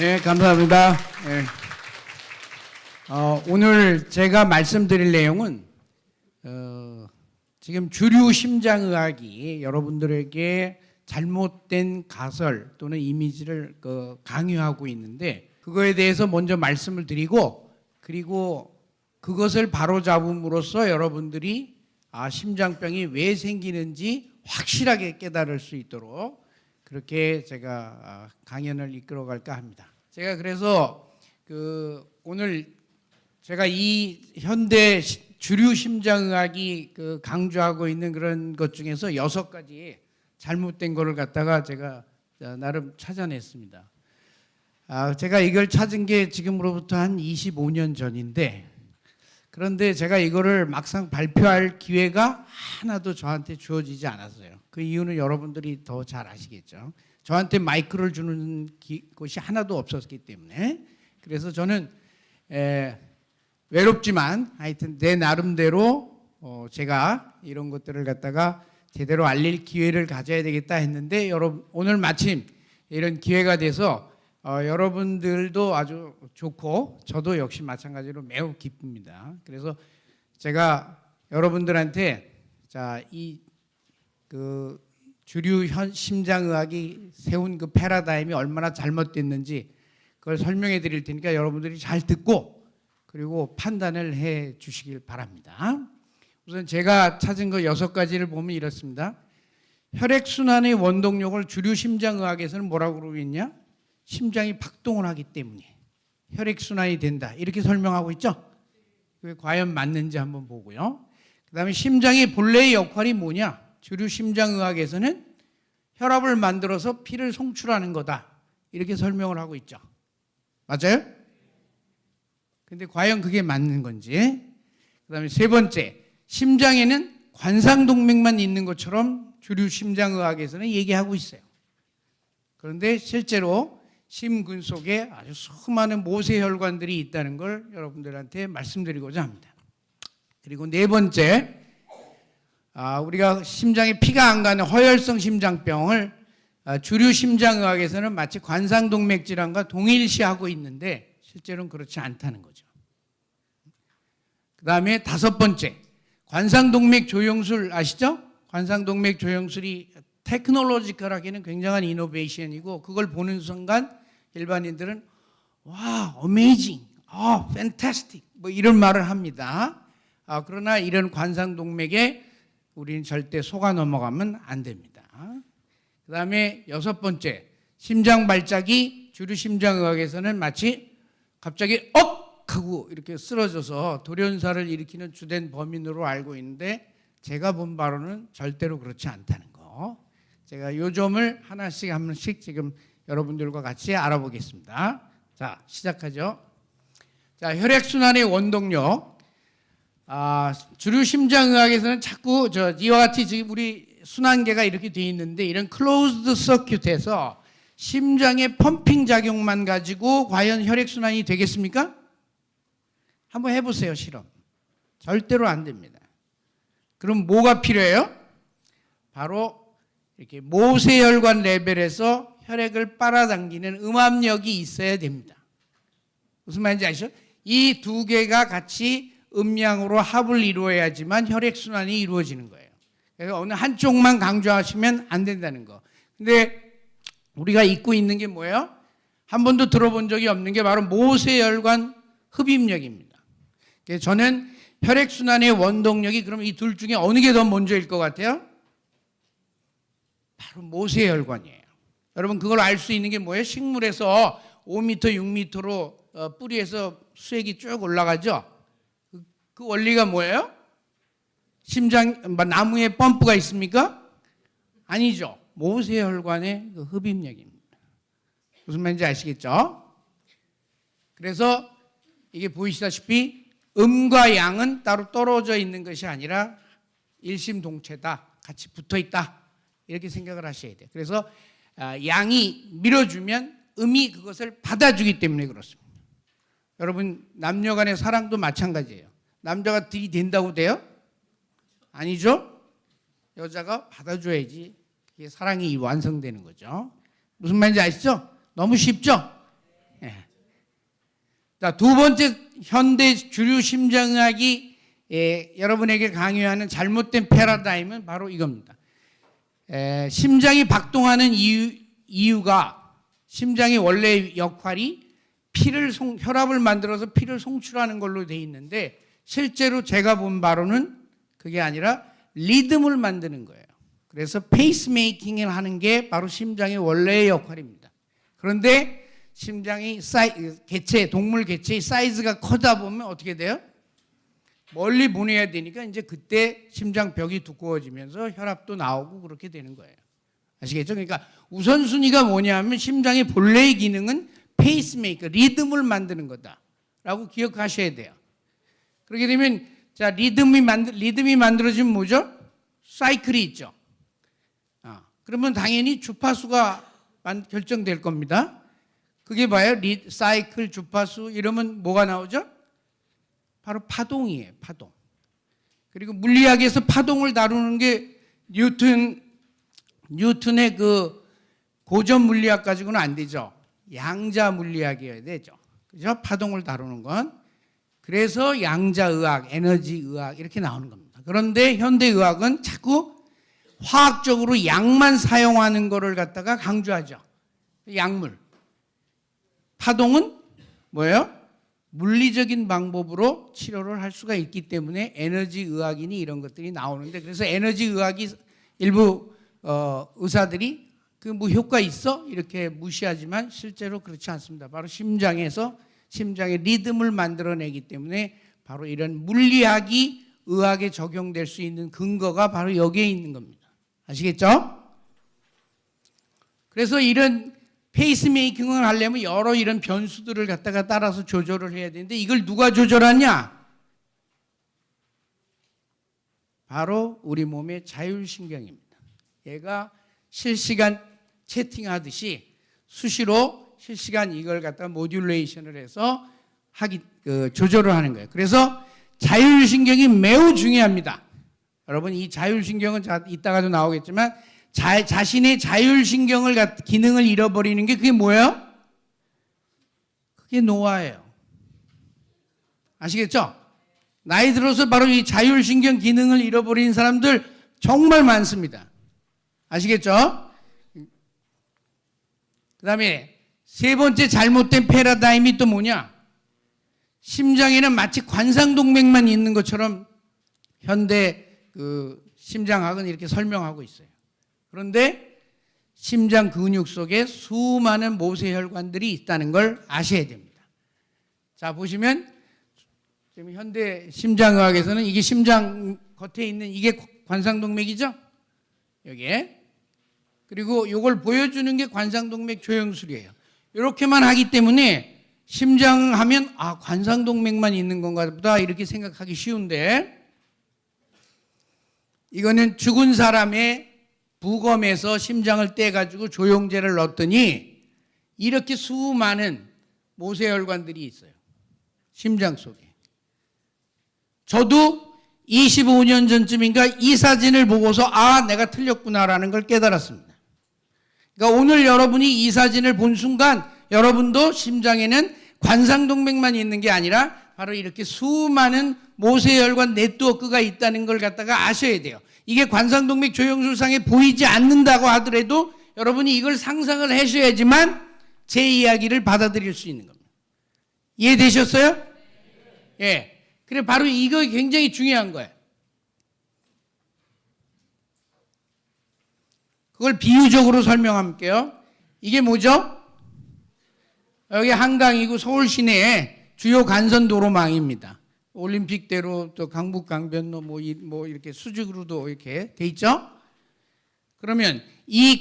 네, 감사합니다. 네. 오늘 제가 말씀드릴 내용은 지금 주류 심장의학이 여러분들에게 잘못된 가설 또는 이미지를 강요하고 있는데, 그거에 대해서 먼저 말씀을 드리고, 그리고 그것을 바로잡음으로써 여러분들이 심장병이 왜 생기는지 확실하게 깨달을 수 있도록 그렇게 제가 강연을 이끌어갈까 합니다. 제가 그래서 오늘 제가 이 현대 주류 심장의학이 강조하고 있는 그런 것 중에서 6가지 잘못된 거를 갖다가 제가 나름 찾아냈습니다. 제가 이걸 찾은 게 지금으로부터 한 25년 전인데, 그런데 제가 이거를 막상 발표할 기회가 하나도 저한테 주어지지 않았어요. 그 이유는 여러분들이 더 잘 아시겠죠. 저한테 마이크를 주는 곳이 하나도 없었기 때문에. 그래서 저는 외롭지만 하여튼 내 나름대로 제가 이런 것들을 갖다가 제대로 알릴 기회를 가져야 되겠다 했는데, 여러분 오늘 마침 이런 기회가 돼서 여러분들도 아주 좋고 저도 역시 마찬가지로 매우 기쁩니다. 그래서 제가 여러분들한테 이 주류 심장의학이 세운 그 패러다임이 얼마나 잘못됐는지 그걸 설명해 드릴 테니까 여러분들이 잘 듣고 그리고 판단을 해 주시길 바랍니다. 우선 제가 찾은 거 6가지를 보면 이렇습니다. 혈액순환의 원동력을 주류 심장의학에서는 뭐라고 그러고 있냐? 심장이 박동을 하기 때문에 혈액순환이 된다, 이렇게 설명하고 있죠. 그게 과연 맞는지 한번 보고요. 그 다음에 심장의 본래의 역할이 뭐냐? 주류 심장의학에서는 혈압을 만들어서 피를 송출하는 거다, 이렇게 설명을 하고 있죠. 맞아요? 근데 과연 그게 맞는 건지. 그 다음에 3번째, 심장에는 관상동맥만 있는 것처럼 주류 심장의학에서는 얘기하고 있어요. 그런데 실제로 심근 속에 아주 수많은 모세혈관들이 있다는 걸 여러분들한테 말씀드리고자 합니다. 그리고 4번째, 우리가 심장에 피가 안 가는 허혈성 심장병을 주류 심장의학에서는 마치 관상동맥 질환과 동일시하고 있는데 실제로는 그렇지 않다는 거죠. 그 다음에 5번째, 관상동맥 조영술 아시죠? 관상동맥 조영술이 테크놀로지컬하게는 굉장한 이노베이션이고, 그걸 보는 순간 일반인들은 와, 어메이징, 팬타스틱 뭐 이런 말을 합니다. 그러나 이런 관상동맥에 우리는 절대 속아 넘어가면 안 됩니다. 그 다음에 6번째, 심장 발작이 주류 심장의학에서는 마치 갑자기 하고 이렇게 쓰러져서 돌연사를 일으키는 주된 범인으로 알고 있는데, 제가 본 바로는 절대로 그렇지 않다는 거. 제가 요 점을 하나씩 한 번씩 지금 여러분들과 같이 알아보겠습니다. 자, 시작하죠. 자, 혈액순환의 원동력. 주류 심장의학에서는 자꾸 이와 같이 지금 우리 순환계가 이렇게 되어 있는데, 이런 클로즈드 서큐트에서 심장의 펌핑 작용만 가지고 과연 혈액순환이 되겠습니까? 한번 해보세요, 실험. 절대로 안 됩니다. 그럼 뭐가 필요해요? 바로 이렇게 모세혈관 레벨에서 혈액을 빨아당기는 음압력이 있어야 됩니다. 무슨 말인지 아시죠? 이 2개가 같이 음량으로 합을 이루어야지만 혈액순환이 이루어지는 거예요. 그래서 어느 한쪽만 강조하시면 안 된다는 거. 근데 우리가 잊고 있는 게 뭐예요? 한 번도 들어본 적이 없는 게 바로 모세혈관 흡입력입니다. 그래서 저는 혈액순환의 원동력이 그럼 이 둘 중에 어느 게 더 먼저일 것 같아요? 바로 모세혈관이에요. 여러분 그걸 알 수 있는 게 뭐예요? 식물에서 5m, 6m로 뿌리에서 수액이 쭉 올라가죠. 그 원리가 뭐예요? 나무에 펌프가 있습니까? 아니죠. 모세혈관의 그 흡입력입니다. 무슨 말인지 아시겠죠? 그래서 이게 보이시다시피 음과 양은 따로 떨어져 있는 것이 아니라 일심동체다, 같이 붙어 있다, 이렇게 생각을 하셔야 돼요. 그래서 양이 밀어주면 음이 그것을 받아주기 때문에 그렇습니다. 여러분 남녀 간의 사랑도 마찬가지예요. 남자가 들이댄다고 돼요? 아니죠. 여자가 받아줘야지 그게 사랑이 완성되는 거죠. 무슨 말인지 아시죠? 너무 쉽죠? 자, 두 번째 현대 주류 심장의학이 여러분에게 강요하는 잘못된 패러다임은 바로 이겁니다. 심장이 박동하는 이유가 심장의 원래 역할이 혈압을 만들어서 피를 송출하는 걸로 돼 있는데 실제로 제가 본 바로는 그게 아니라 리듬을 만드는 거예요. 그래서 페이스메이킹을 하는 게 바로 심장의 원래의 역할입니다. 그런데 심장이 동물 개체의 사이즈가 커다 보면 어떻게 돼요? 멀리 보내야 되니까 이제 그때 심장벽이 두꺼워지면서 혈압도 나오고 그렇게 되는 거예요. 아시겠죠? 그러니까 우선순위가 뭐냐면 심장의 본래의 기능은 페이스메이커, 리듬을 만드는 거다라고 기억하셔야 돼요. 그렇게 되면 자 리듬이 만들어지면 뭐죠? 사이클이 있죠. 그러면 당연히 주파수가 결정될 겁니다. 그게 봐요. 사이클, 주파수 이러면 뭐가 나오죠? 바로 파동이에요. 파동. 그리고 물리학에서 파동을 다루는 게 뉴턴의 그 고전 물리학 가지고는 안 되죠. 양자 물리학이어야 되죠. 그죠? 파동을 다루는 건. 그래서 양자의학, 에너지의학 이렇게 나오는 겁니다. 그런데 현대의학은 자꾸 화학적으로 약만 사용하는 거를 갖다가 강조하죠. 약물. 파동은 뭐예요? 물리적인 방법으로 치료를 할 수가 있기 때문에 에너지의학이니 이런 것들이 나오는데 그래서 에너지의학이 일부 의사들이 그 뭐 효과 있어? 이렇게 무시하지만 실제로 그렇지 않습니다. 바로 심장에서 심장의 리듬을 만들어내기 때문에 바로 이런 물리학이 의학에 적용될 수 있는 근거가 바로 여기에 있는 겁니다. 아시겠죠? 그래서 이런 페이스메이킹을 하려면 여러 이런 변수들을 갖다가 따라서 조절을 해야 되는데 이걸 누가 조절하냐? 바로 우리 몸의 자율신경입니다. 얘가 실시간 채팅하듯이 수시로 실시간 이걸 갖다가 모듈레이션을 해서 조절을 하는 거예요. 그래서 자율신경이 매우 중요합니다. 여러분 이 자율신경은 이따가도 나오겠지만 자신의 자율신경을 기능을 잃어버리는 게 그게 뭐예요? 그게 노화예요. 아시겠죠? 나이 들어서 바로 이 자율신경 기능을 잃어버리는 사람들 정말 많습니다. 아시겠죠? 그 다음에 세 번째 잘못된 패러다임이 또 뭐냐? 심장에는 마치 관상동맥만 있는 것처럼 현대 심장학은 이렇게 설명하고 있어요. 그런데 심장 근육 속에 수많은 모세혈관들이 있다는 걸 아셔야 됩니다. 자, 보시면 지금 현대 심장의학에서는 이게 심장 겉에 있는 이게 관상동맥이죠? 여기에. 그리고 이걸 보여주는 게 관상동맥 조형술이에요. 이렇게만 하기 때문에 심장 하면 관상동맥만 있는 건가 보다 이렇게 생각하기 쉬운데 이거는 죽은 사람의 부검에서 심장을 떼가지고 조영제를 넣었더니 이렇게 수많은 모세혈관들이 있어요. 심장 속에. 저도 25년 전쯤인가 이 사진을 보고서 내가 틀렸구나라는 걸 깨달았습니다. 그러니까 오늘 여러분이 이 사진을 본 순간 여러분도 심장에는 관상동맥만 있는 게 아니라 바로 이렇게 수많은 모세혈관 네트워크가 있다는 걸 갖다가 아셔야 돼요. 이게 관상동맥 조형술상에 보이지 않는다고 하더라도 여러분이 이걸 상상을 하셔야지만 제 이야기를 받아들일 수 있는 겁니다. 이해되셨어요? 예. 그래 바로 이거 굉장히 중요한 거예요. 그걸 비유적으로 설명할게요. 이게 뭐죠? 여기 한강이고 서울 시내에 주요 간선도로망입니다. 올림픽대로 또 강북강변로 뭐 이렇게 수직으로도 이렇게 돼 있죠? 그러면 이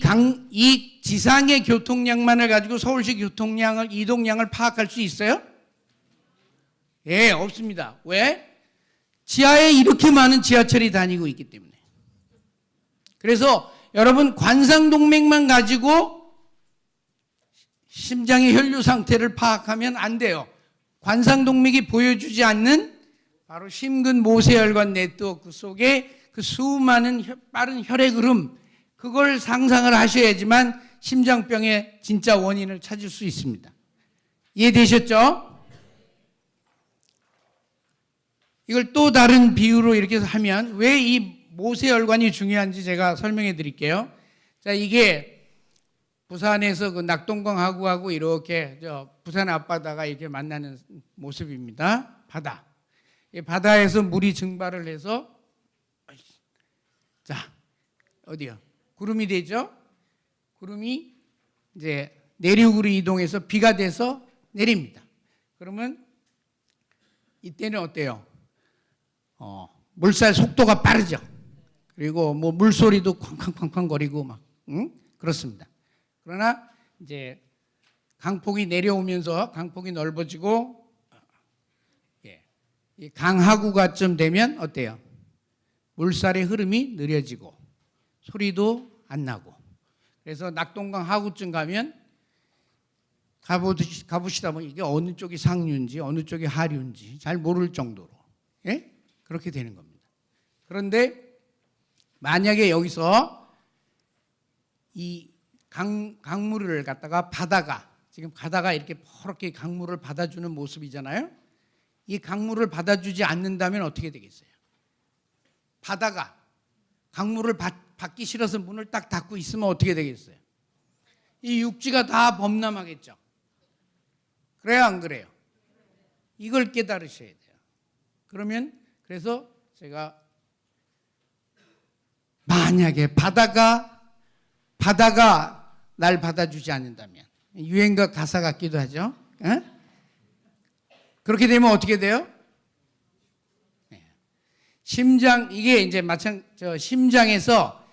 지상의 교통량만을 가지고 서울시 교통량을 이동량을 파악할 수 있어요? 예, 없습니다. 왜? 지하에 이렇게 많은 지하철이 다니고 있기 때문에. 그래서 여러분 관상동맥만 가지고 심장의 혈류 상태를 파악하면 안 돼요. 관상동맥이 보여주지 않는 바로 심근 모세혈관 네트워크 속에 그 수많은 빠른 혈액 흐름 그걸 상상을 하셔야지만 심장병의 진짜 원인을 찾을 수 있습니다. 이해되셨죠? 이걸 또 다른 비유로 이렇게 하면 왜 이 모세혈관이 중요한지 제가 설명해 드릴게요. 자, 이게 부산에서 그 낙동강하구하고 이렇게 부산 앞바다가 이렇게 만나는 모습입니다. 바다. 이 바다에서 물이 증발을 해서 자, 어디요? 구름이 되죠? 구름이 이제 내륙으로 이동해서 비가 돼서 내립니다. 그러면 이때는 어때요? 물살 속도가 빠르죠. 그리고 뭐 물소리도 쾅쾅쾅쾅 거리고 막 그렇습니다. 그러나 이제 강폭이 내려오면서 강폭이 넓어지고 이 강하구가쯤 되면 어때요? 물살의 흐름이 느려지고 소리도 안 나고. 그래서 낙동강 하구쯤 가면 가보시다 보면 이게 어느 쪽이 상류인지 어느 쪽이 하류인지 잘 모를 정도로 그렇게 되는 겁니다. 그런데 만약에 여기서 이 강물을 갖다가 바다가 지금 바다가 이렇게 퍼렇게 강물을 받아주는 모습이잖아요. 이 강물을 받아주지 않는다면 어떻게 되겠어요? 바다가 강물을 받기 싫어서 문을 딱 닫고 있으면 어떻게 되겠어요? 이 육지가 다 범람하겠죠. 그래요, 안 그래요? 이걸 깨달으셔야 돼요. 그러면 그래서 제가 만약에 바다가 날 받아주지 않는다면, 유행가 가사 같기도 하죠. 그렇게 되면 어떻게 돼요? 심장, 이게 이제 심장에서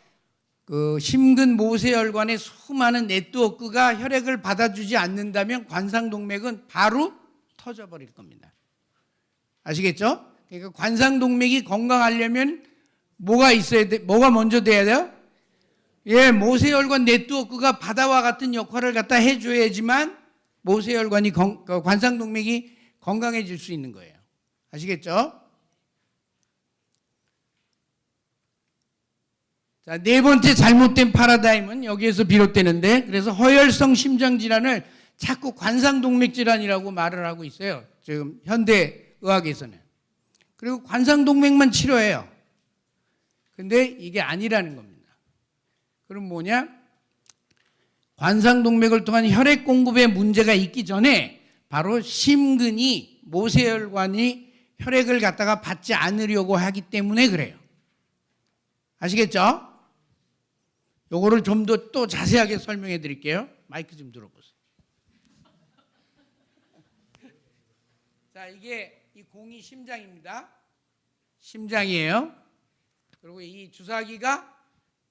그 심근 모세혈관의 수많은 네트워크가 혈액을 받아주지 않는다면 관상동맥은 바로 터져버릴 겁니다. 아시겠죠? 그러니까 관상동맥이 건강하려면 뭐가 있어야 돼? 뭐가 먼저 돼야 돼요? 모세혈관 네트워크가 바다와 같은 역할을 갖다 해줘야지만 모세혈관이 관상동맥이 건강해질 수 있는 거예요. 아시겠죠? 자, 네 번째 잘못된 파라다임은 여기에서 비롯되는데, 그래서 허혈성 심장질환을 자꾸 관상동맥질환이라고 말을 하고 있어요. 지금 현대의학에서는. 그리고 관상동맥만 치료해요. 근데 이게 아니라는 겁니다. 그럼 뭐냐? 관상동맥을 통한 혈액 공급에 문제가 있기 전에 바로 심근이 모세혈관이 혈액을 갖다가 받지 않으려고 하기 때문에 그래요. 아시겠죠? 요거를 좀 더 또 자세하게 설명해 드릴게요. 마이크 좀 들어보세요. 자, 이게 이 공이 심장입니다. 심장이에요. 그리고 이 주사기가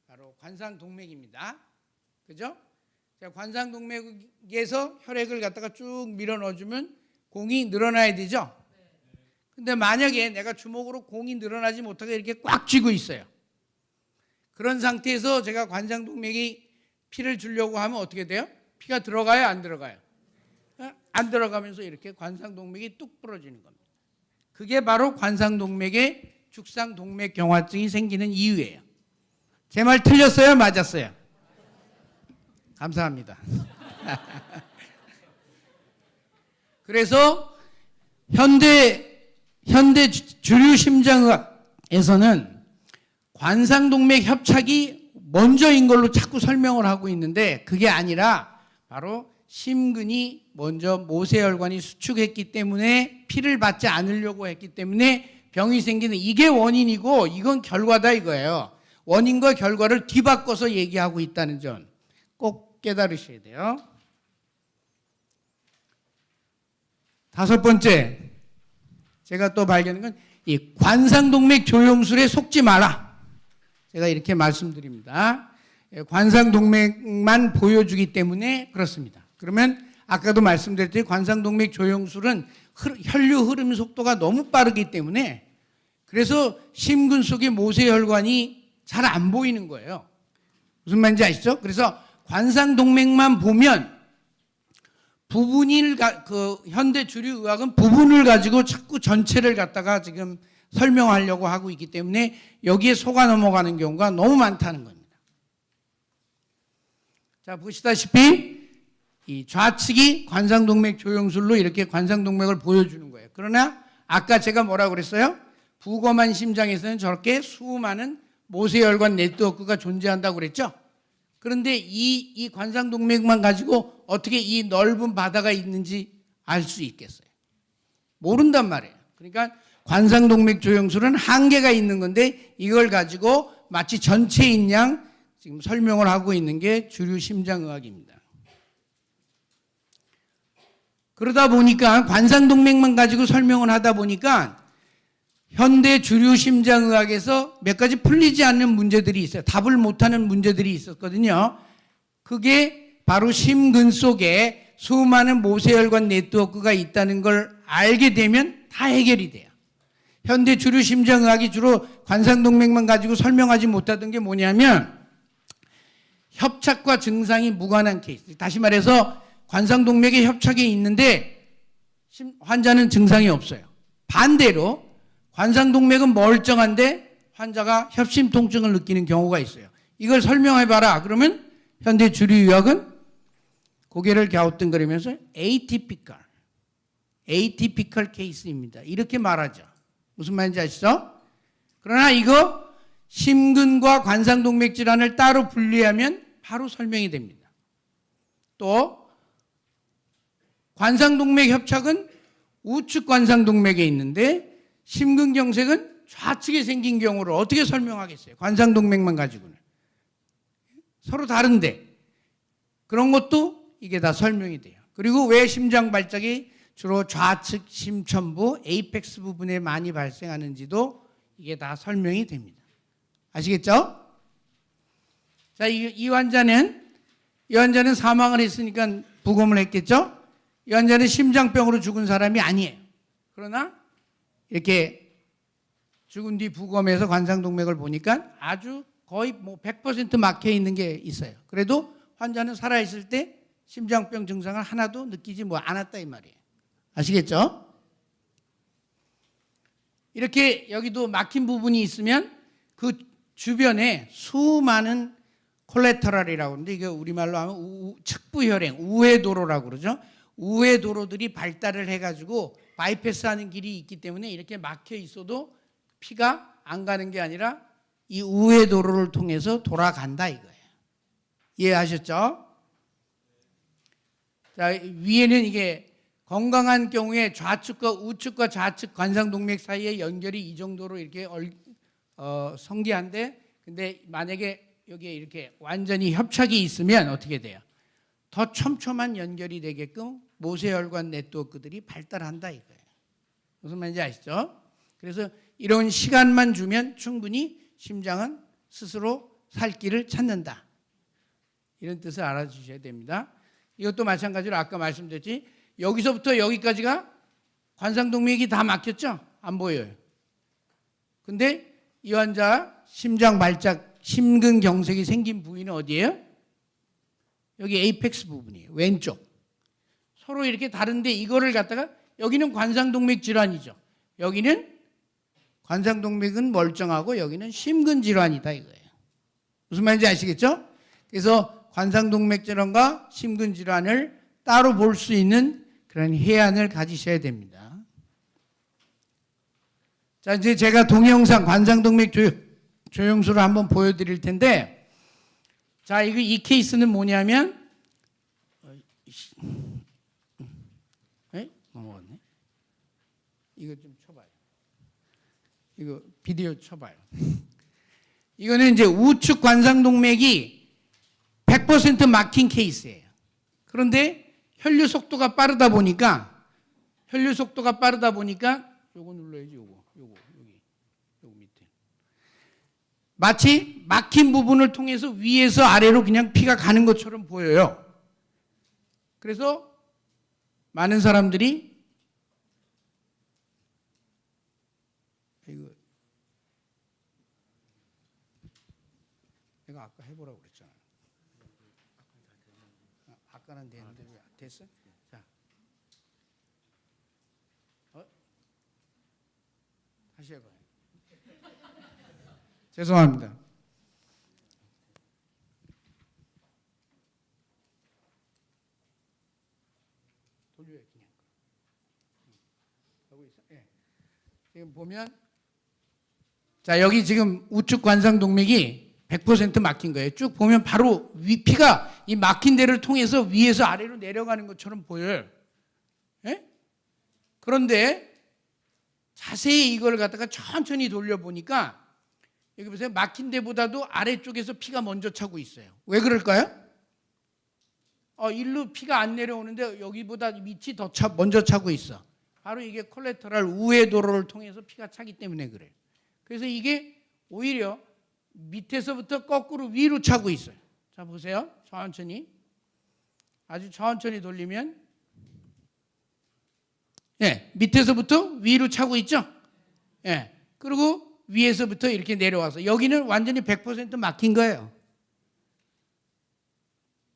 바로 관상동맥입니다. 그죠? 자, 관상동맥에서 혈액을 갖다가 쭉 밀어 넣어주면 공이 늘어나야 되죠? 근데 만약에 내가 주먹으로 공이 늘어나지 못하게 이렇게 꽉 쥐고 있어요. 그런 상태에서 제가 관상동맥이 피를 주려고 하면 어떻게 돼요? 피가 들어가요, 안 들어가요? 안 들어가면서 이렇게 관상동맥이 뚝 부러지는 겁니다. 그게 바로 관상동맥에 죽상동맥경화증이 생기는 이유예요. 제 말 틀렸어요, 맞았어요? 감사합니다. 그래서 현대 주류 심장의학에서는 관상동맥 협착이 먼저인 걸로 자꾸 설명을 하고 있는데, 그게 아니라 바로 심근이 먼저 모세혈관이 수축했기 때문에 피를 받지 않으려고 했기 때문에 병이 생기는, 이게 원인이고 이건 결과다 이거예요. 원인과 결과를 뒤바꿔서 얘기하고 있다는 점 꼭 깨달으셔야 돼요. 다섯 번째, 제가 또 발견한 건 이 관상동맥 조영술에 속지 마라. 제가 이렇게 말씀드립니다. 관상동맥만 보여주기 때문에 그렇습니다. 그러면 아까도 말씀드렸듯이 관상동맥 조영술은 혈류 흐름 속도가 너무 빠르기 때문에 그래서 심근 속의 모세혈관이 잘 안 보이는 거예요. 무슨 말인지 아시죠? 그래서 관상동맥만 보면 그 현대 주류 의학은 부분을 가지고 자꾸 전체를 갖다가 지금 설명하려고 하고 있기 때문에 여기에 속아 넘어가는 경우가 너무 많다는 겁니다. 자, 보시다시피 이 좌측이 관상동맥 조영술로 이렇게 관상동맥을 보여주는 거예요. 그러나 아까 제가 뭐라고 그랬어요? 부검한 심장에서는 저렇게 수많은 모세혈관 네트워크가 존재한다고 그랬죠. 그런데 이 관상동맥만 가지고 어떻게 이 넓은 바다가 있는지 알 수 있겠어요? 모른단 말이에요. 그러니까 관상동맥 조영술은 한계가 있는 건데 이걸 가지고 마치 전체인 양 지금 설명을 하고 있는 게 주류 심장의학입니다. 그러다 보니까 관상동맥만 가지고 설명을 하다 보니까 현대 주류 심장의학에서 몇 가지 풀리지 않는 문제들이 있어요. 답을 못하는 문제들이 있었거든요. 그게 바로 심근 속에 수많은 모세혈관 네트워크가 있다는 걸 알게 되면 다 해결이 돼요. 현대 주류 심장의학이 주로 관상동맥만 가지고 설명하지 못하던 게 뭐냐면 협착과 증상이 무관한 케이스. 다시 말해서 관상동맥에 협착이 있는데 환자는 증상이 없어요. 반대로 관상동맥은 멀쩡한데 환자가 협심통증을 느끼는 경우가 있어요. 이걸 설명해봐라. 그러면 현대 주류의학은 고개를 갸우뚱거리면서 atypical 케이스입니다. 이렇게 말하죠. 무슨 말인지 아시죠? 그러나 이거 심근과 관상동맥 질환을 따로 분리하면 바로 설명이 됩니다. 또 관상동맥 협착은 우측 관상동맥에 있는데 심근경색은 좌측에 생긴 경우를 어떻게 설명하겠어요? 관상동맥만 가지고는. 서로 다른데 그런 것도 이게 다 설명이 돼요. 그리고 왜 심장 발작이 주로 좌측 심천부, 에이펙스 부분에 많이 발생하는지도 이게 다 설명이 됩니다. 아시겠죠? 자, 이 환자는 사망을 했으니까 부검을 했겠죠? 이 환자는 심장병으로 죽은 사람이 아니에요. 그러나 이렇게 죽은 뒤 부검해서 관상동맥을 보니까 아주 거의 100% 막혀 있는 게 있어요. 그래도 환자는 살아있을 때 심장병 증상을 하나도 느끼지 않았다 이 말이에요. 아시겠죠? 이렇게 여기도 막힌 부분이 있으면 그 주변에 수많은 콜레터럴이라고 하는데 이게 우리말로 하면 측부혈행, 우회도로라고 그러죠. 우회도로들이 발달을 해가지고 바이패스하는 길이 있기 때문에 이렇게 막혀 있어도 피가 안 가는 게 아니라 이 우회도로를 통해서 돌아간다 이거예요. 이해하셨죠? 자, 위에는 이게 건강한 경우에 좌측과 우측과 좌측 관상동맥 사이의 연결이 이 정도로 이렇게 성기한데 근데 만약에 여기에 이렇게 완전히 협착이 있으면 어떻게 돼요? 더 촘촘한 연결이 되게끔 모세혈관 네트워크들이 발달한다 이거예요. 무슨 말인지 아시죠? 그래서 이런 시간만 주면 충분히 심장은 스스로 살 길을 찾는다. 이런 뜻을 알아주셔야 됩니다. 이것도 마찬가지로 아까 말씀드렸지 여기서부터 여기까지가 관상동맥이 다 막혔죠? 안 보여요. 근데 이 환자 심장 발작, 심근경색이 생긴 부위는 어디예요? 여기 에이펙스 부분이에요. 왼쪽. 서로 이렇게 다른데 이거를 갖다가 여기는 관상동맥 질환이죠. 여기는 관상동맥은 멀쩡하고 여기는 심근질환이다 이거예요. 무슨 말인지 아시겠죠? 그래서 관상동맥 질환과 심근질환을 따로 볼 수 있는 그런 해안을 가지셔야 됩니다. 자, 이제 제가 동영상 관상동맥 조영술을 한번 보여드릴 텐데, 자, 이 케이스는 뭐냐면, 넘어갔네. 이거 좀 쳐봐요. 이거 비디오 쳐봐요. 이거는 이제 우측 관상동맥이 100% 막힌 케이스예요. 그런데 혈류 속도가 빠르다 보니까 요거 눌러야지 요거 밑에 마치 막힌 부분을 통해서 위에서 아래로 그냥 피가 가는 것처럼 보여요. 그래서 많은 사람들이 이거 내가 아까 해보라고 그랬잖아. 아까는 됐는데 왜 됐어? 자, 다시 해봐요. 죄송합니다. 돌려요 그냥. 하고 있어. 예. 지금 보면 자, 여기 지금 우측 관상동맥이 100% 막힌 거예요. 쭉 보면 바로 피가 이 막힌 데를 통해서 위에서 아래로 내려가는 것처럼 보여요. 예? 그런데 자세히 이걸 갖다가 천천히 돌려보니까 여기 보세요. 막힌 데보다도 아래쪽에서 피가 먼저 차고 있어요. 왜 그럴까요? 일로 피가 안 내려오는데 여기보다 밑이 더 먼저 차고 있어. 바로 이게 콜레터럴 우회 도로를 통해서 피가 차기 때문에 그래요. 그래서 이게 오히려 밑에서부터 거꾸로 위로 차고 있어요. 자, 보세요. 천천히. 아주 천천히 돌리면 밑에서부터 위로 차고 있죠? 그리고 위에서부터 이렇게 내려와서 여기는 완전히 100% 막힌 거예요.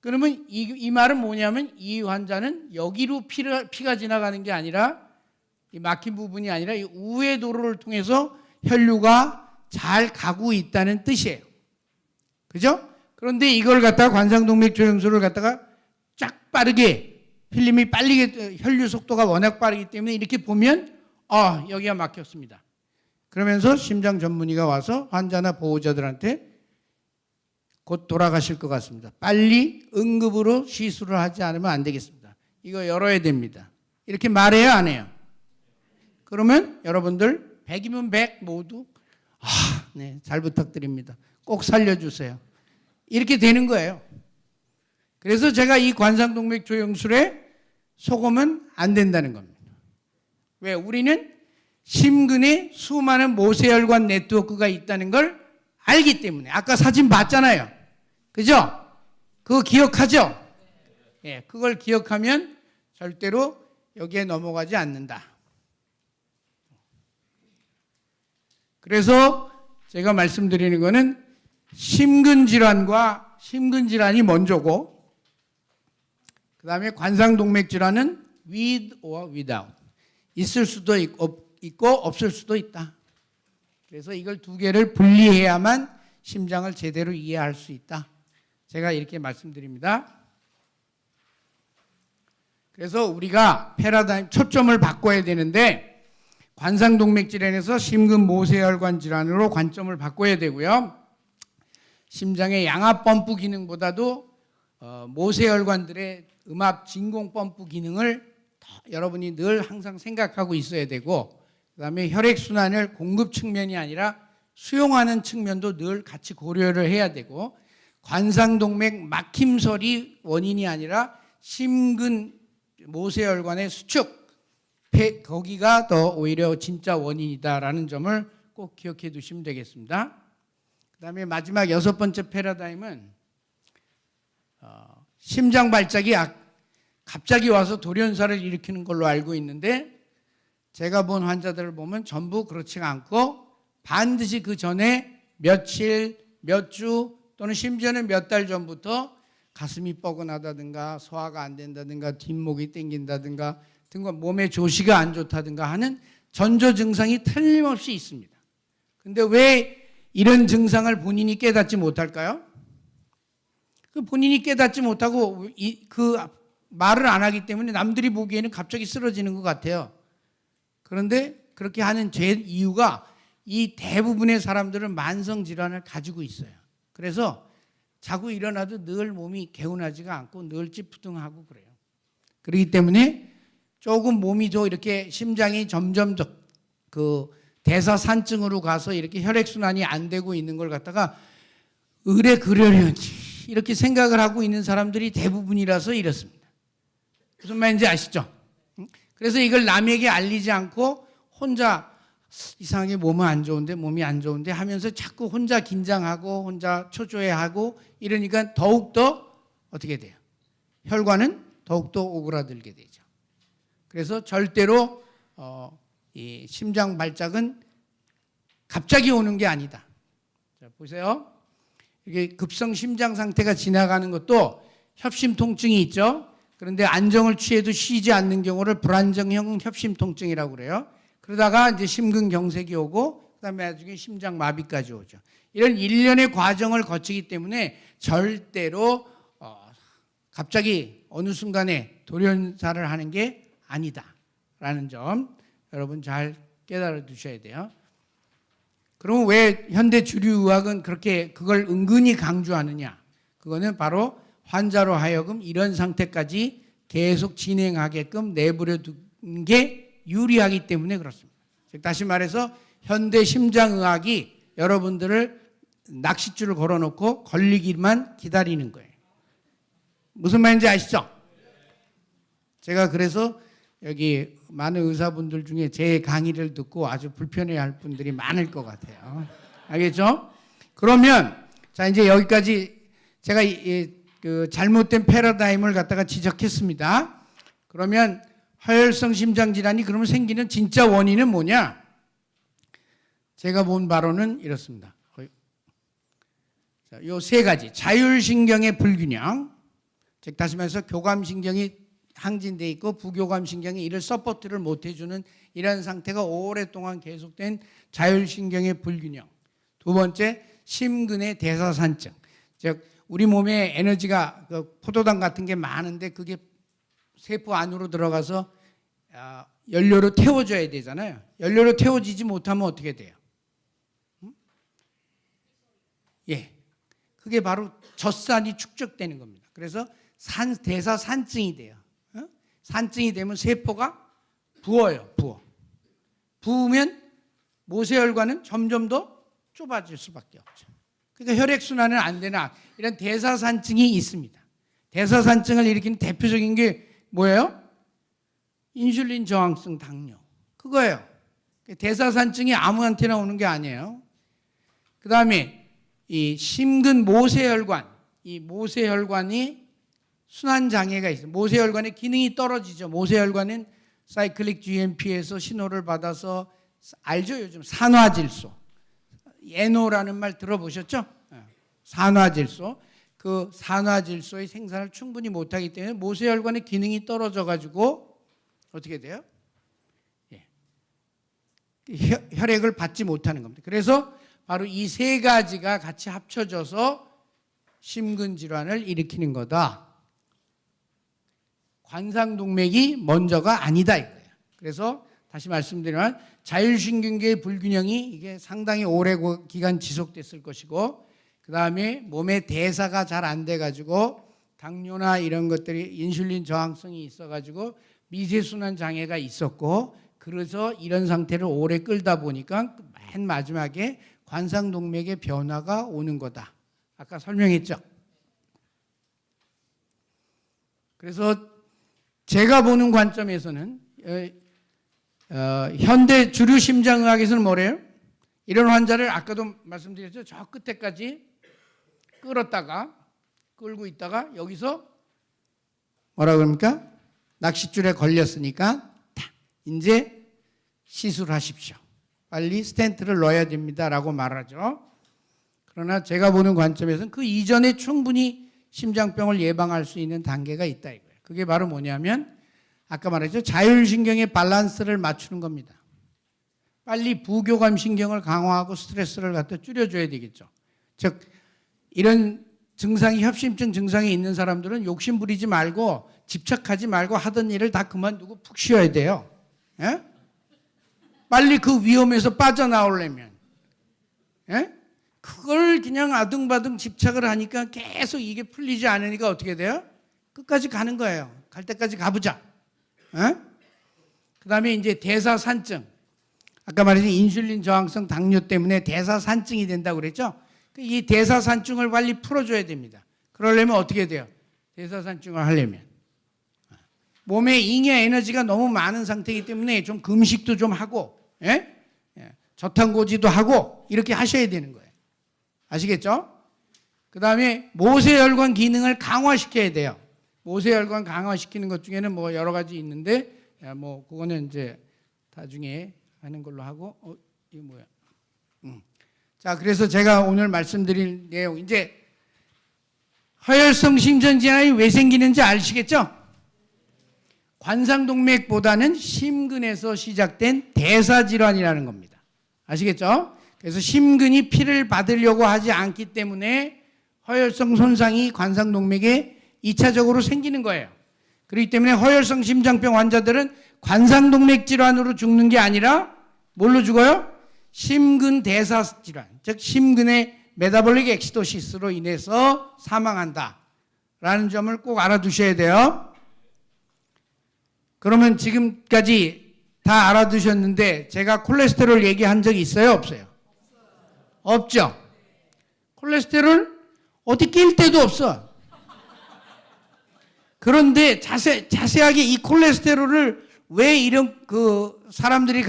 그러면 이 말은 뭐냐면 이 환자는 여기로 피가 지나가는 게 아니라 이 막힌 부분이 아니라 이 우회 도로를 통해서 혈류가 잘 가고 있다는 뜻이에요. 그죠? 그런데 이걸 갖다가 관상동맥 조영술을 갖다가 쫙 빠르게 필름이 빨리 혈류 속도가 워낙 빠르기 때문에 이렇게 보면 여기가 막혔습니다. 그러면서 심장 전문의가 와서 환자나 보호자들한테 곧 돌아가실 것 같습니다. 빨리 응급으로 시술을 하지 않으면 안 되겠습니다. 이거 열어야 됩니다. 이렇게 말해요, 안 해요? 그러면 여러분들 100이면 100 모두 네, 잘 부탁드립니다. 꼭 살려주세요. 이렇게 되는 거예요. 그래서 제가 이 관상동맥 조영술에 속으면 안 된다는 겁니다. 왜? 우리는 심근에 수많은 모세혈관 네트워크가 있다는 걸 알기 때문에. 아까 사진 봤잖아요. 그죠? 그거 기억하죠? 그걸 기억하면 절대로 여기에 넘어가지 않는다. 그래서 제가 말씀드리는 거는 심근질환과 심근질환이 먼저고 그 다음에 관상동맥질환은 with or without 있을 수도 있고 없을 수도 있다. 그래서 이걸 두 개를 분리해야만 심장을 제대로 이해할 수 있다. 제가 이렇게 말씀드립니다. 그래서 우리가 패러다임 초점을 바꿔야 되는데 관상동맥 질환에서 심근 모세혈관 질환으로 관점을 바꿔야 되고요. 심장의 양압 펌프 기능보다도 모세혈관들의 음압 진공 펌프 기능을 여러분이 늘 항상 생각하고 있어야 되고 그다음에 혈액순환을 공급 측면이 아니라 수용하는 측면도 늘 같이 고려를 해야 되고 관상동맥 막힘설이 원인이 아니라 심근 모세혈관의 수축 거기가 더 오히려 진짜 원인이다라는 점을 꼭 기억해 두시면 되겠습니다. 그 다음에 마지막 6번째 패러다임은 심장 발작이 갑자기 와서 돌연사를 일으키는 걸로 알고 있는데 제가 본 환자들을 보면 전부 그렇지가 않고 반드시 그 전에 며칠, 몇 주 또는 심지어는 몇 달 전부터 가슴이 뻐근하다든가 소화가 안 된다든가 뒷목이 땡긴다든가 등과 몸의 조시가 안 좋다든가 하는 전조 증상이 틀림없이 있습니다. 근데 왜 이런 증상을 본인이 깨닫지 못할까요? 그 본인이 깨닫지 못하고 그 말을 안 하기 때문에 남들이 보기에는 갑자기 쓰러지는 것 같아요. 그런데 그렇게 하는 제 이유가 이 대부분의 사람들은 만성 질환을 가지고 있어요. 그래서 자고 일어나도 늘 몸이 개운하지가 않고 늘 찌푸둥하고 그래요. 그렇기 때문에 조금 몸이 이렇게 심장이 점점 그 대사산증으로 가서 이렇게 혈액순환이 안 되고 있는 걸 갖다가 의뢰 그러려니 이렇게 생각을 하고 있는 사람들이 대부분이라서 이렇습니다. 무슨 말인지 아시죠? 그래서 이걸 남에게 알리지 않고 혼자 이상하게 몸이 안 좋은데 하면서 자꾸 혼자 긴장하고 혼자 초조해하고 이러니까 더욱더 어떻게 돼요? 혈관은 더욱더 오그라들게 되죠. 그래서 절대로 이 심장 발작은 갑자기 오는 게 아니다. 자, 보세요. 이게 급성 심장 상태가 지나가는 것도 협심 통증이 있죠. 그런데 안정을 취해도 쉬지 않는 경우를 불안정형 협심 통증이라고 그래요. 그러다가 이제 심근경색이 오고 그다음에 나중에 심장 마비까지 오죠. 이런 일련의 과정을 거치기 때문에 절대로 갑자기 어느 순간에 돌연사를 하는 게 아니다라는 점 여러분 잘 깨달아 두셔야 돼요. 그럼 왜 현대 주류의학은 그렇게 그걸 은근히 강조하느냐? 그거는 바로 환자로 하여금 이런 상태까지 계속 진행하게끔 내버려 둔 게 유리하기 때문에 그렇습니다. 즉 다시 말해서 현대 심장의학이 여러분들을 낚싯줄을 걸어놓고 걸리기만 기다리는 거예요. 무슨 말인지 아시죠? 제가 그래서 여기 많은 의사분들 중에 제 강의를 듣고 아주 불편해할 분들이 많을 것 같아요. 알겠죠? 그러면 자 이제 여기까지 제가 그 잘못된 패러다임을 갖다가 지적했습니다. 그러면 허혈성 심장 질환이 그러면 생기는 진짜 원인은 뭐냐? 제가 본 바로는 이렇습니다. 자, 요 세 가지. 자율신경의 불균형. 즉 다시 말해서 교감신경이 항진돼 있고 부교감신경이 이를 서포트를 못 해주는 이런 상태가 오랫동안 계속된 자율신경의 불균형. 두 번째, 심근의 대사산증. 즉 우리 몸에 에너지가 포도당 같은 게 많은데 그게 세포 안으로 들어가서 연료로 태워줘야 되잖아요. 연료로 태워지지 못하면 어떻게 돼요? 예, 그게 바로 젖산이 축적되는 겁니다. 그래서 대사산증이 돼요. 산증이 되면 세포가 부어요. 부으면 모세혈관은 점점 더 좁아질 수밖에 없죠. 그러니까 혈액순환은 안 되나 이런 대사산증이 있습니다. 대사산증을 일으키는 대표적인 게 뭐예요? 인슐린 저항성 당뇨. 그거예요. 대사산증이 아무한테나 오는 게 아니에요. 그 다음에 이 심근 모세혈관, 이 모세혈관이 순환장애가 있어요. 모세혈관의 기능이 떨어지죠. 모세혈관은 사이클릭 GMP에서 신호를 받아서 알죠? 요즘 산화질소. NO라는 말 들어보셨죠? 산화질소. 그 산화질소의 생산을 충분히 못하기 때문에 모세혈관의 기능이 떨어져가지고 어떻게 돼요? 예. 혈액을 받지 못하는 겁니다. 그래서 바로 이 세 가지가 같이 합쳐져서 심근질환을 일으키는 거다. 관상동맥이 먼저가 아니다 이거예요. 그래서 다시 말씀드리면 자율신경계의 불균형이 이게 상당히 오래 기간 지속됐을 것이고 그 다음에 몸의 대사가 잘 안 돼가지고 당뇨나 이런 것들이 인슐린 저항성이 있어가지고 미세순환 장애가 있었고 그래서 이런 상태를 오래 끌다 보니까 맨 마지막에 관상동맥의 변화가 오는 거다. 아까 설명했죠. 그래서 제가 보는 관점에서는 현대 주류 심장의학에서는 뭐래요? 이런 환자를 아까도 말씀드렸죠. 저 끝에까지 끌고 있다가 여기서 뭐라 그럽니까? 낚싯줄에 걸렸으니까 이제 시술하십시오. 빨리 스텐트를 넣어야 됩니다라고 말하죠. 그러나 제가 보는 관점에서는 그 이전에 충분히 심장병을 예방할 수 있는 단계가 있다 이거예요. 그게 바로 뭐냐면 아까 말했죠. 자율신경의 밸런스를 맞추는 겁니다. 빨리 부교감신경을 강화하고 스트레스를 갖다 줄여줘야 되겠죠. 즉 이런 증상이 협심증 증상이 있는 사람들은 욕심 부리지 말고 집착하지 말고 하던 일을 다 그만두고 푹 쉬어야 돼요. 예? 빨리 그 위험에서 빠져나오려면 그걸 그냥 아등바등 집착을 하니까 계속 이게 풀리지 않으니까 어떻게 돼요? 끝까지 가는 거예요. 갈 때까지 가보자. 그 다음에 이제 대사산증. 아까 말했던 인슐린 저항성 당뇨 때문에 대사산증이 된다고 그랬죠? 이 대사산증을 빨리 풀어줘야 됩니다. 그러려면 어떻게 돼요? 대사산증을 하려면. 몸에 잉여 에너지가 너무 많은 상태이기 때문에 좀 금식도 좀 하고, 저탄고지도 하고, 이렇게 하셔야 되는 거예요. 아시겠죠? 그 다음에 모세혈관 기능을 강화시켜야 돼요. 모세혈관 강화시키는 것 중에는 뭐 여러 가지 있는데, 뭐, 그거는 이제 나중에 하는 걸로 하고, 이거 뭐야? 자, 그래서 제가 오늘 말씀드릴 내용, 이제 허혈성 심전질환이 왜 생기는지 아시겠죠? 관상동맥보다는 심근에서 시작된 대사질환이라는 겁니다. 아시겠죠? 그래서 심근이 피를 받으려고 하지 않기 때문에 허혈성 손상이 관상동맥에 2차적으로 생기는 거예요. 그렇기 때문에 허혈성 심장병 환자들은 관상동맥 질환으로 죽는 게 아니라 뭘로 죽어요? 심근대사 질환, 즉 심근의 메타볼릭 엑시도시스로 인해서 사망한다라는 점을 꼭 알아두셔야 돼요. 그러면 지금까지 다 알아두셨는데 제가 콜레스테롤 얘기한 적이 있어요? 없어요? 없죠? 콜레스테롤 어디 낄 데도 없어. 그런데 자세하게 이 콜레스테롤을 왜 이런 사람들이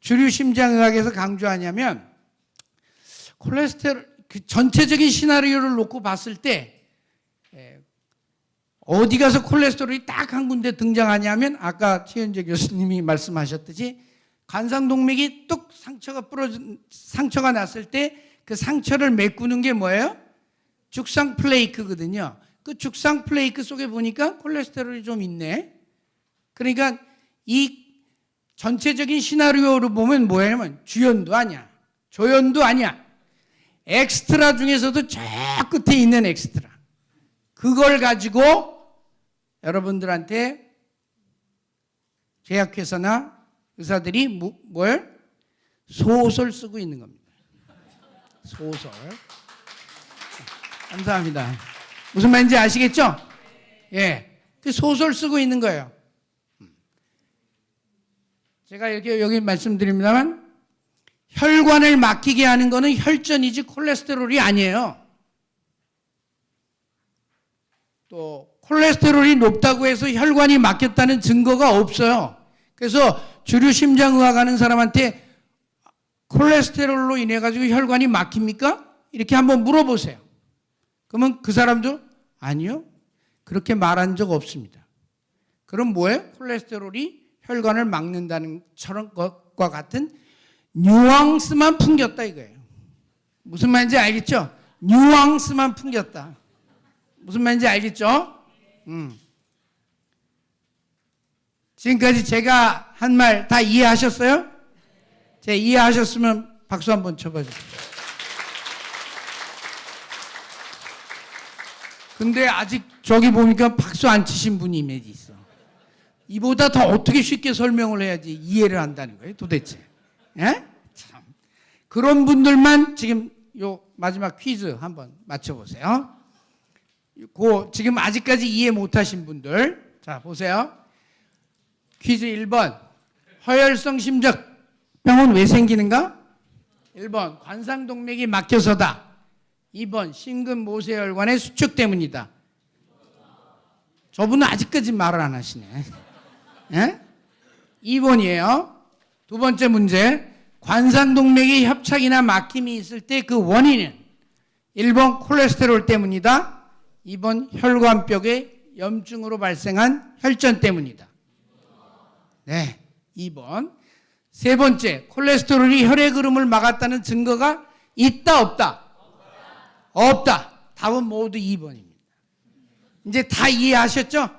주류 심장의학에서 강조하냐면 콜레스테롤 전체적인 시나리오를 놓고 봤을 때 어디 가서 콜레스테롤이 딱 한 군데 등장하냐면 아까 최현재 교수님이 말씀하셨듯이 관상동맥이 뚝 상처가 났을 때 그 상처를 메꾸는 게 뭐예요? 죽상 플레이크거든요. 그 죽상 플레이크 속에 보니까 콜레스테롤이 좀 있네. 그러니까 이 전체적인 시나리오로 보면 뭐냐면 주연도 아니야, 조연도 아니야. 엑스트라 중에서도 저 끝에 있는 엑스트라. 그걸 가지고 여러분들한테 제약회사나 의사들이 뭘? 소설 쓰고 있는 겁니다. 소설. 감사합니다. 무슨 말인지 아시겠죠? 예. 그 소설 쓰고 있는 거예요. 제가 이렇게 여기 말씀드립니다만 혈관을 막히게 하는 거는 혈전이지 콜레스테롤이 아니에요. 또 콜레스테롤이 높다고 해서 혈관이 막혔다는 증거가 없어요. 그래서 주류 심장의학 하는 사람한테 콜레스테롤로 인해 가지고 혈관이 막힙니까? 이렇게 한번 물어보세요. 그러면 그 사람도 아니요, 그렇게 말한 적 없습니다. 그럼 뭐예요? 콜레스테롤이 혈관을 막는다는 것과 같은 뉘앙스만 풍겼다 이거예요. 무슨 말인지 알겠죠? 뉘앙스만 풍겼다. 무슨 말인지 알겠죠? 지금까지 제가 한 말 다 이해하셨어요? 제 이해하셨으면 박수 한번 쳐봐 주세요. 근데 아직 저기 보니까 박수 안 치신 분이 몇 있어. 이보다 더 어떻게 쉽게 설명을 해야지 이해를 한다는 거예요, 도대체. 예? 참. 그런 분들만 지금 요 마지막 퀴즈 한번 맞춰보세요. 지금 아직까지 이해 못하신 분들, 자 보세요. 퀴즈 1번. 허혈성 심장병은 왜 생기는가? 1번. 관상동맥이 막혀서다. 2번. 심근모세혈관의 수축 때문이다. 저분은 아직까지 말을 안 하시네. 예? 2번이에요. 두 번째 문제. 관상동맥의 협착이나 막힘이 있을 때 그 원인은 1번 콜레스테롤 때문이다. 2번 혈관벽의 염증으로 발생한 혈전 때문이다. 네, 2번. 세 번째, 콜레스테롤이 혈의 흐름을 막았다는 증거가 있다, 없다? 없다. 답은 모두 2번입니다. 이제 다 이해하셨죠?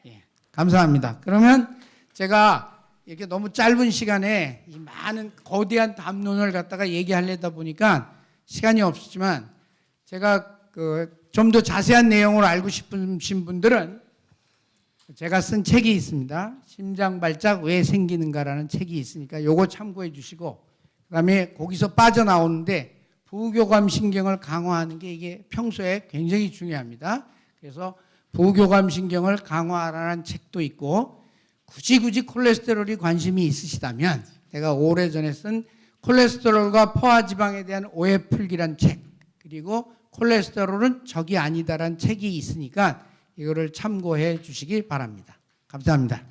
예, 감사합니다. 그러면 제가 이렇게 너무 짧은 시간에 이 많은 거대한 담론을 갖다가 얘기하려다 보니까 시간이 없었지만 제가 좀 더 자세한 내용을 알고 싶으신 분들은 제가 쓴 책이 있습니다. 심장발작 왜 생기는가라는 책이 있으니까 요거 참고해 주시고, 그다음에 거기서 빠져나오는데 부교감 신경을 강화하는 게 이게 평소에 굉장히 중요합니다. 그래서 부교감 신경을 강화하라는 책도 있고, 굳이 콜레스테롤이 관심이 있으시다면 제가 오래전에 쓴 콜레스테롤과 포화지방에 대한 오해풀기란 책, 그리고 콜레스테롤은 적이 아니다라는 책이 있으니까 이거를 참고해 주시기 바랍니다. 감사합니다.